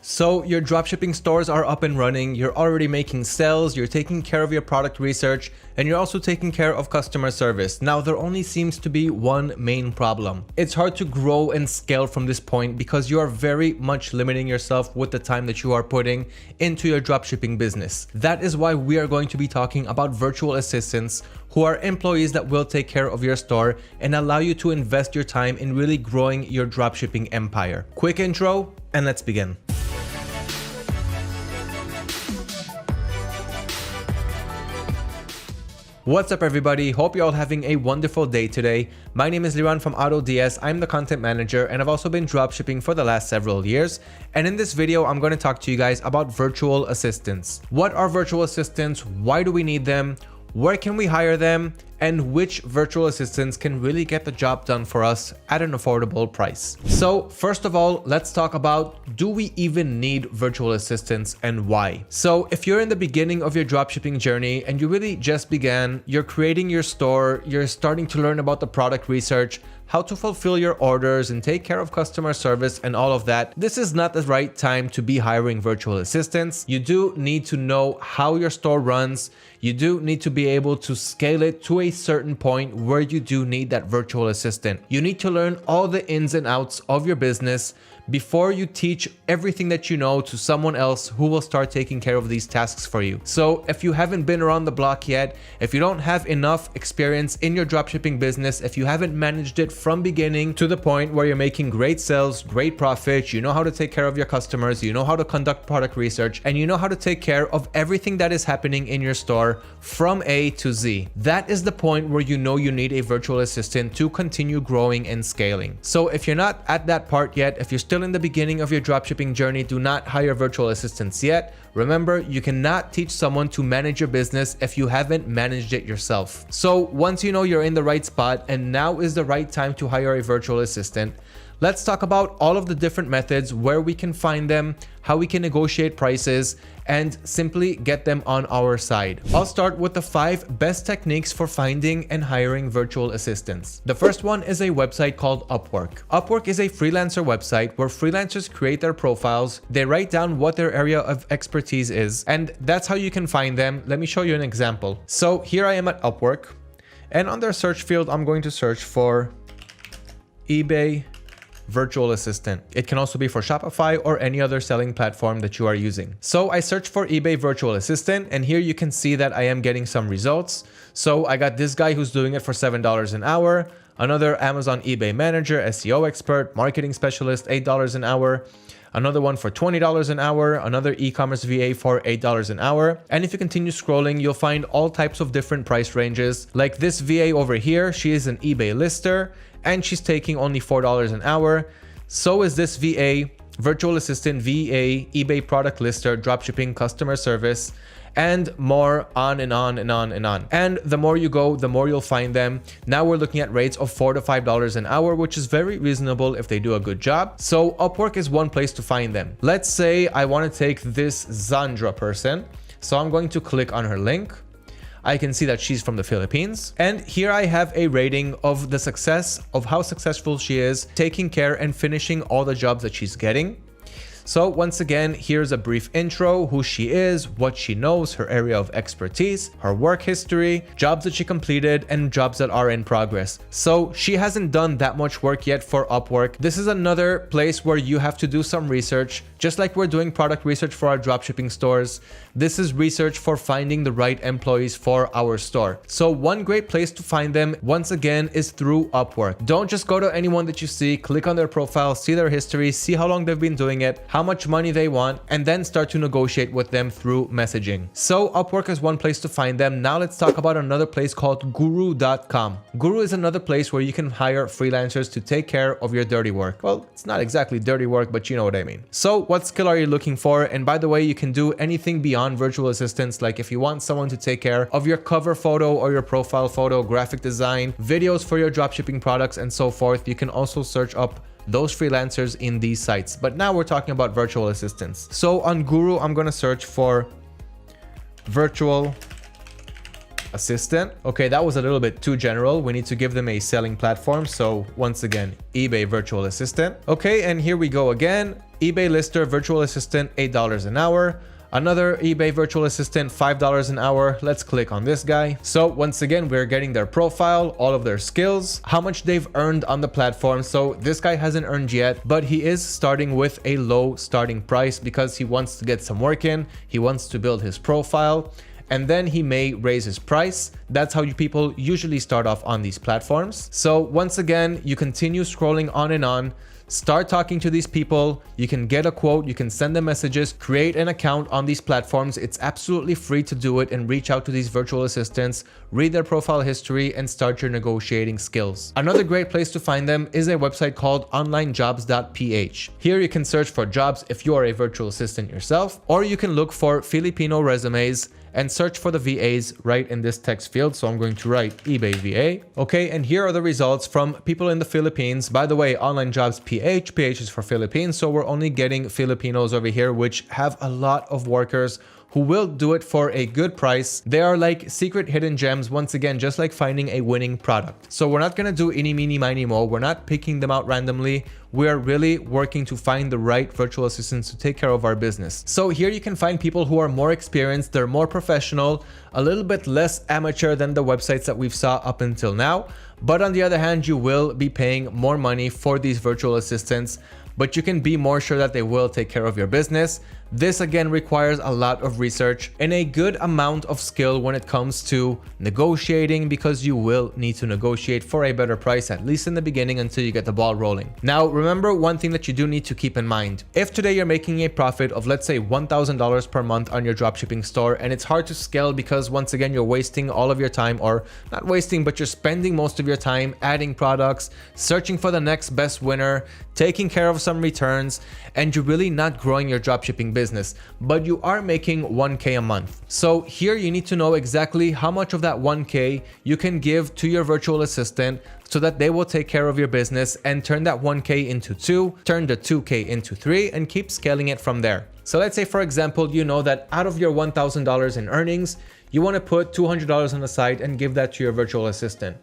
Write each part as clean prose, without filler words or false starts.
So your dropshipping stores are up and running, you're already making sales, you're taking care of your product research, and you're also taking care of customer service. Now, there only seems to be one main problem. It's hard to grow and scale from this point because you are very much limiting yourself with the time that you are putting into your dropshipping business. That is why we are going to be talking about virtual assistants who are employees that will take care of your store and allow you to invest your time in really growing your dropshipping empire. Quick intro, and let's begin. What's up everybody, hope you're all having a wonderful day today. My name is Liran from AutoDS, I'm the content manager and I've also been dropshipping for the last several years. And in this video, I'm going to talk to you guys about virtual assistants. What are virtual assistants? Why do we need them? Where can we hire them? And which virtual assistants can really get the job done for us at an affordable price? So first of all, let's talk about, do we even need virtual assistants and why? So if you're in the beginning of your dropshipping journey and you really just began, you're creating your store, you're starting to learn about the product research, how to fulfill your orders and take care of customer service and all of that, this is not the right time to be hiring virtual assistants. You do need to know how your store runs. You do need to be able to scale it to a certain point where you do need that virtual assistant. You need to learn all the ins and outs of your business before you teach everything that you know to someone else who will start taking care of these tasks for you. So if you haven't been around the block yet, if you don't have enough experience in your dropshipping business, if you haven't managed it from beginning to the point where you're making great sales, great profits, you know how to take care of your customers, you know how to conduct product research, and you know how to take care of everything that is happening in your store from A to Z, that is the point where you know you need a virtual assistant to continue growing and scaling. So if you're not at that part yet, if you're still in the beginning of your dropshipping journey, do not hire virtual assistants yet. Remember, you cannot teach someone to manage your business if you haven't managed it yourself. So once you know you're in the right spot and now is the right time to hire a virtual assistant, let's talk about all of the different methods, where we can find them, how we can negotiate prices, and simply get them on our side. I'll start with the 5 best techniques for finding and hiring virtual assistants. The first one is a website called Upwork. Upwork is a freelancer website where freelancers create their profiles, they write down what their area of expertise is, and that's how you can find them. Let me show you an example. So here I am at Upwork, and on their search field, I'm going to search for eBay virtual assistant. It can also be for Shopify or any other selling platform that you are using. So I searched for eBay virtual assistant, and here you can see that I am getting some results. So I got this guy who's doing it for $7 an hour, another Amazon eBay manager, SEO expert, marketing specialist, $8 an hour, another one for $20 an hour, another e-commerce VA for $8 an hour. And if you continue scrolling, you'll find all types of different price ranges. Like this VA over here, she is an eBay lister and she's taking only $4 an hour. So is this VA, virtual assistant, VA, eBay product lister, dropshipping, customer service, and more, on and on and on and on. And the more you go, the more you'll find them. Now we're looking at rates of $4 to $5 an hour, which is very reasonable if they do a good job. So Upwork is one place to find them. Let's say I want to take this Zandra person. So I'm going to click on her link. I can see that she's from the Philippines. And here I have a rating of the success, of how successful she is taking care and finishing all the jobs that she's getting. So once again, here's a brief intro, who she is, what she knows, her area of expertise, her work history, jobs that she completed, and jobs that are in progress. So she hasn't done that much work yet for Upwork. This is another place where you have to do some research, just like we're doing product research for our dropshipping stores. This is research for finding the right employees for our store. So one great place to find them, once again, is through Upwork. Don't just go to anyone that you see, click on their profile, see their history, see how long they've been doing it, how much money they want, and then start to negotiate with them through messaging. So Upwork is one place to find them. Now let's talk about another place called guru.com. Guru is another place where you can hire freelancers to take care of your dirty work. Well, it's not exactly dirty work, but you know what I mean. So what skill are you looking for? And by the way, you can do anything beyond virtual assistants. Like if you want someone to take care of your cover photo or your profile photo, graphic design, videos for your dropshipping products, and so forth, you can also search up those freelancers in these sites. But now we're talking about virtual assistants. So on Guru, I'm going to search for virtual assistant. Okay, that was a little bit too general. We need to give them a selling platform. So once again, eBay virtual assistant. Okay, and here we go again. eBay lister virtual assistant, $8 an hour. Another eBay virtual assistant, $5 an hour. Let's click on this guy. So once again, we're getting their profile, all of their skills, how much they've earned on the platform. So this guy hasn't earned yet, but he is starting with a low starting price because he wants to get some work in. He wants to build his profile, and then he may raise his price. That's how you people usually start off on these platforms. So once again, you continue scrolling on and on. Start talking to these people. You can get a quote, you can send them messages, create an account on these platforms. It's absolutely free to do it and reach out to these virtual assistants, read their profile history, and start your negotiating skills. Another great place to find them is a website called onlinejobs.ph. Here you can search for jobs if you are a virtual assistant yourself, or you can look for Filipino resumes and search for the VAs right in this text field. So I'm going to write eBay VA. Okay, and here are the results from people in the Philippines. By the way, online jobs PH is for Philippines. So we're only getting Filipinos over here, which have a lot of workers who will do it for a good price. They are like secret hidden gems, once again, just like finding a winning product. So we're not gonna do any, meeny, miny, mo. We're not picking them out randomly. We are really working to find the right virtual assistants to take care of our business. So here you can find people who are more experienced, they're more professional, a little bit less amateur than the websites that we've saw up until now. But on the other hand, you will be paying more money for these virtual assistants, but you can be more sure that they will take care of your business. This again requires a lot of research and a good amount of skill when it comes to negotiating, because you will need to negotiate for a better price, at least in the beginning, until you get the ball rolling. Now, remember one thing that you do need to keep in mind. If today you're making a profit of, let's say, $1,000 per month on your dropshipping store, and it's hard to scale because once again, you're wasting all of your time, or not wasting, but you're spending most of your time adding products, searching for the next best winner, taking care of some returns, and you're really not growing your dropshipping business, but you are making 1K a month. So here you need to know exactly how much of that 1K you can give to your virtual assistant so that they will take care of your business and turn that 1K into 2, turn the 2K into 3, and keep scaling it from there. So let's say, for example, you know that out of your $1,000 in earnings, you want to put $200 on the side and give that to your virtual assistant.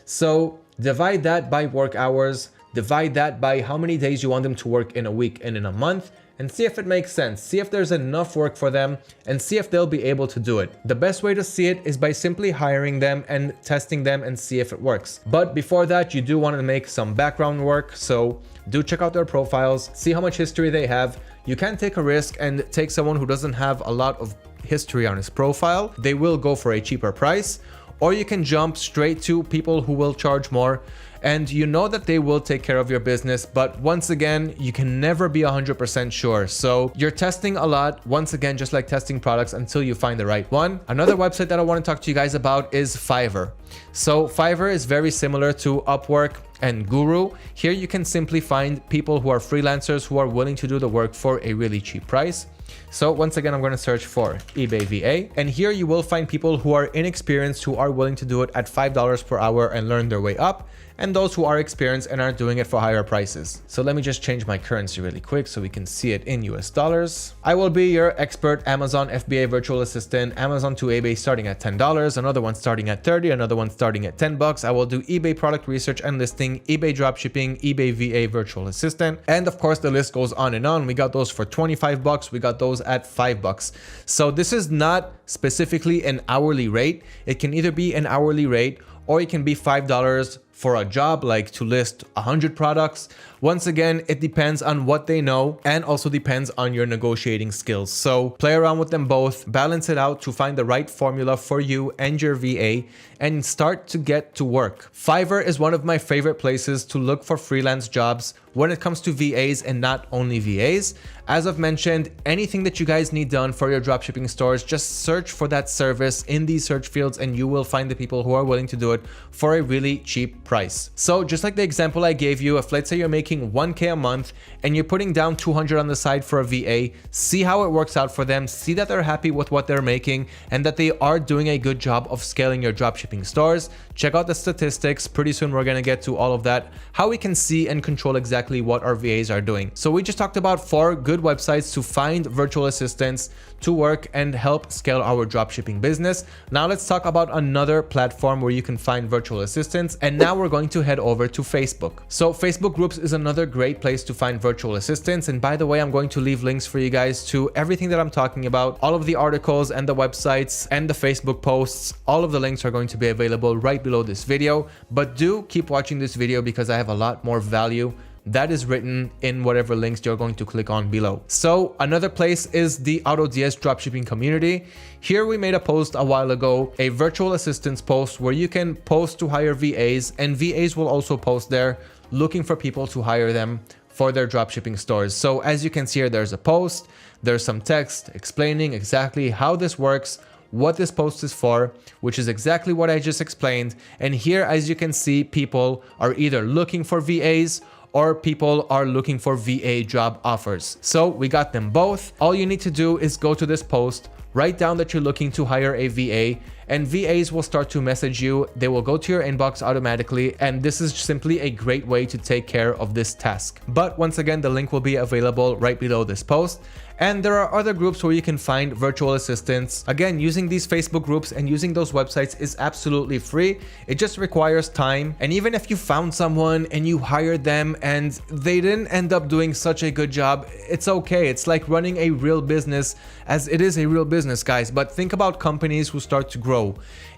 So divide that by work hours, divide that by how many days you want them to work in a week and in a month, and see if it makes sense. See if there's enough work for them, and see if they'll be able to do it. The best way to see it is by simply hiring them and testing them and see if it works. But before that, you do want to make some background work. So do check out their profiles, see how much history they have. You can take a risk and take someone who doesn't have a lot of history on his profile. They will go for a cheaper price, or you can jump straight to people who will charge more, and you know that they will take care of your business. But once again, you can never be 100% sure. So you're testing a lot, once again, just like testing products, until you find the right one. Another website that I want to talk to you guys about is Fiverr. So Fiverr is very similar to Upwork and Guru. Here you can simply find people who are freelancers who are willing to do the work for a really cheap price. So once again, I'm going to search for eBay VA, and here you will find people who are inexperienced who are willing to do it at $5 per hour and learn their way up, and those who are experienced and are doing it for higher prices. So let me just change my currency really quick so we can see it in US dollars. I will be your expert Amazon FBA virtual assistant. Amazon to eBay starting at $10, another one starting at $30, another one starting at $10. I will do eBay product research and listing, eBay dropshipping, eBay VA virtual assistant, and of course the list goes on and on. We got those for $25, we got those at $5. So this is not specifically an hourly rate. It can either be an hourly rate, or it can be $5 for a job, like to list 100 products. Once again, it depends on what they know, and also depends on your negotiating skills. So play around with them both, balance it out to find the right formula for you and your VA, and start to get to work. Fiverr is one of my favorite places to look for freelance jobs when it comes to VAs, and not only VAs. As I've mentioned, anything that you guys need done for your dropshipping stores, just search for that service in these search fields and you will find the people who are willing to do it for a really cheap price. So just like the example I gave you, if let's say you're making 1K a month and you're putting down 200 on the side for a VA, see how it works out for them, see that they're happy with what they're making and that they are doing a good job of scaling your dropshipping stores. Check out the statistics. Pretty soon we're going to get to all of that, how we can see and control exactly exactly what our VAs are doing. So we just talked about 4 good websites to find virtual assistants to work and help scale our dropshipping business. Now let's talk about another platform where you can find virtual assistants. And now we're going to head over to Facebook. So Facebook groups is another great place to find virtual assistants. And by the way, I'm going to leave links for you guys to everything that I'm talking about, all of the articles and the websites and the Facebook posts. All of the links are going to be available right below this video, but do keep watching this video because I have a lot more value that is written in whatever links you're going to click on below. So another place is the AutoDS dropshipping community. Here we made a post a while ago, a virtual assistants post where you can post to hire VAs, and VAs will also post there looking for people to hire them for their dropshipping stores. So as you can see here, there's a post, there's some text explaining exactly how this works, what this post is for, which is exactly what I just explained. And here, as you can see, people are either looking for VAs or people are looking for VA job offers. So we got them both. All you need to do is go to this post, write down that you're looking to hire a VA, and VAs will start to message you. They will go to your inbox automatically, and this is simply a great way to take care of this task. But once again, the link will be available right below this post. And there are other groups where you can find virtual assistants. Again, using these Facebook groups and using those websites is absolutely free. It just requires time. And even if you found someone and you hired them and they didn't end up doing such a good job, it's okay. It's like running a real business, as it is a real business, guys. But think about companies who start to grow.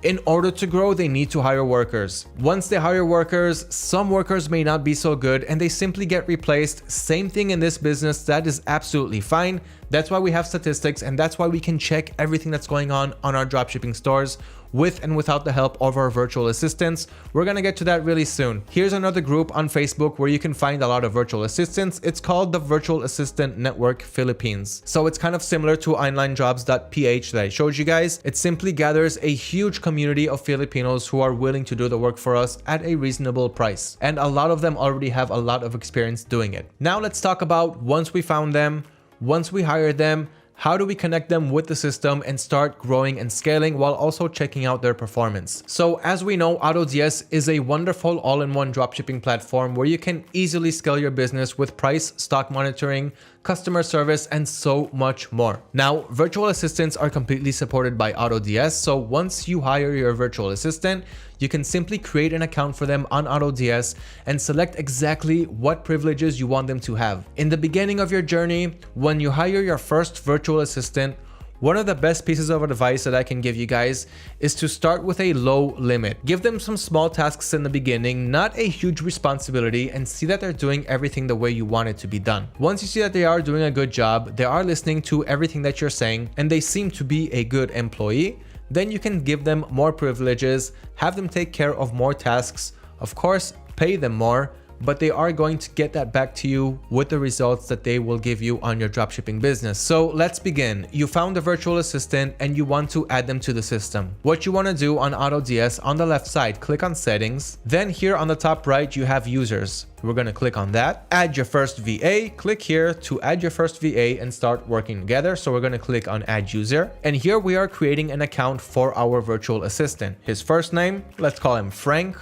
In order to grow, they need to hire workers. Once they hire workers, some workers may not be so good and they simply get replaced. Same thing in this business. That is absolutely fine. That's why we have statistics, and that's why we can check everything that's going on our dropshipping stores with and without the help of our virtual assistants. We're gonna get to that really soon. Here's another group on Facebook where you can find a lot of virtual assistants. It's called the Virtual Assistant Network Philippines. So it's kind of similar to onlinejobs.ph that I showed you guys. It simply gathers a huge community of Filipinos who are willing to do the work for us at a reasonable price. And a lot of them already have a lot of experience doing it. Now let's talk about once we found them, once we hired them, how do we connect them with the system and start growing and scaling while also checking out their performance? So as we know, AutoDS is a wonderful all-in-one dropshipping platform where you can easily scale your business with price, stock monitoring, customer service, and so much more. Now, virtual assistants are completely supported by AutoDS. So once you hire your virtual assistant, you can simply create an account for them on AutoDS and select exactly what privileges you want them to have. In the beginning of your journey, when you hire your first virtual assistant, one of the best pieces of advice that I can give you guys is to start with a low limit. Give them some small tasks in the beginning, not a huge responsibility, and see that they're doing everything the way you want it to be done. Once you see that they are doing a good job, they are listening to everything that you're saying, and they seem to be a good employee, then you can give them more privileges, have them take care of more tasks, of course, pay them more, but they are going to get that back to you with the results that they will give you on your dropshipping business. So let's begin. You found a virtual assistant and you want to add them to the system. What you want to do on AutoDS, on the left side, click on settings. Then here on the top right, you have users. We're going to click on that. Add your first VA. Click here to add your first VA and start working together. So we're going to click on add user. And here we are creating an account for our virtual assistant. His first name, let's call him Frank.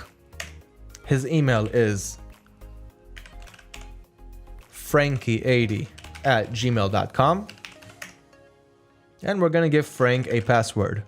His email is frankie80@gmail.com, and we're going to give Frank a password.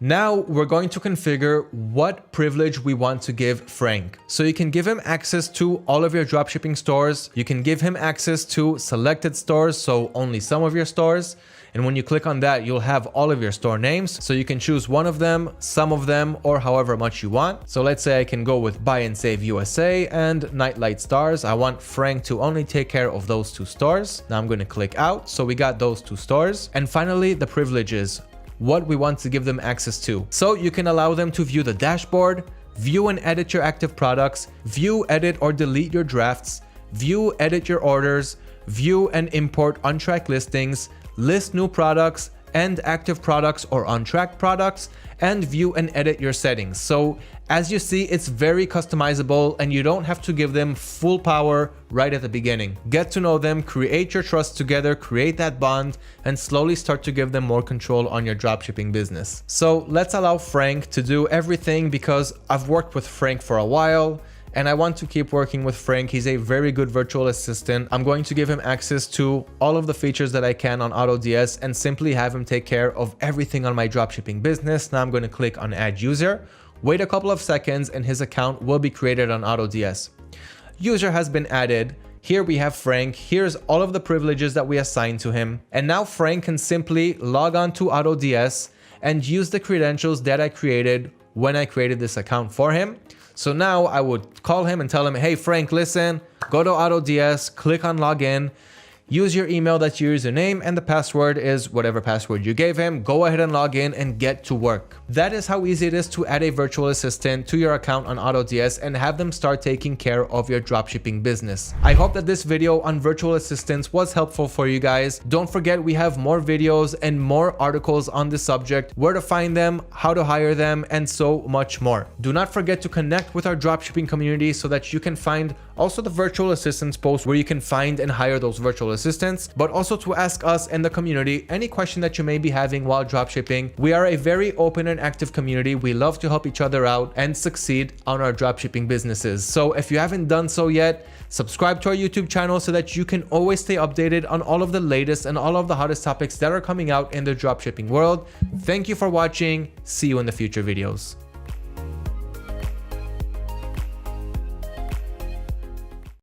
Now we're going to configure what privilege we want to give Frank. So you can give him access to all of your dropshipping stores. You can give him access to selected stores, so only some of your stores. And when you click on that, you'll have all of your store names. So you can choose one of them, some of them, or however much you want. So let's say I can go with Buy and Save USA and Nightlight Stars. I want Frank to only take care of those 2 stores. Now I'm going to click out. So we got those 2 stores. And finally, the privileges, what we want to give them access to. So you can allow them to view the dashboard, view and edit your active products, view, edit, or delete your drafts, view, edit your orders, view and import on-track listings, list new products and active products or on-track products, and view and edit your settings. So as you see, it's very customizable and you don't have to give them full power right at the beginning. Get to know them, create your trust together, create that bond, and slowly start to give them more control on your dropshipping business. So let's allow Frank to do everything, because I've worked with Frank for a while and I want to keep working with Frank. He's a very good virtual assistant. I'm going to give him access to all of the features that I can on AutoDS and simply have him take care of everything on my dropshipping business. Now I'm going to click on add user, wait a couple of seconds, and his account will be created on AutoDS. User has been added. Here we have Frank. Here's all of the privileges that we assigned to him. And now Frank can simply log on to AutoDS and use the credentials that I created when I created this account for him. So now I would call him and tell him, hey Frank, listen, go to AutoDS, click on login, use your email, that's your username, and the password is whatever password you gave him. Go ahead and log in and get to work. That is how easy it is to add a virtual assistant to your account on AutoDS and have them start taking care of your dropshipping business. I hope that this video on virtual assistants was helpful for you guys. Don't forget, we have more videos and more articles on this subject, where to find them, how to hire them, and so much more. Do not forget to connect with our dropshipping community so that you can find also the virtual assistants post where you can find and hire those virtual assistants, but also to ask us and the community any question that you may be having while dropshipping. We are a very open and active community. We love to help each other out and succeed on our dropshipping businesses. So if you haven't done so yet, subscribe to our YouTube channel so that you can always stay updated on all of the latest and all of the hottest topics that are coming out in the dropshipping world. Thank you for watching. See you in the future videos.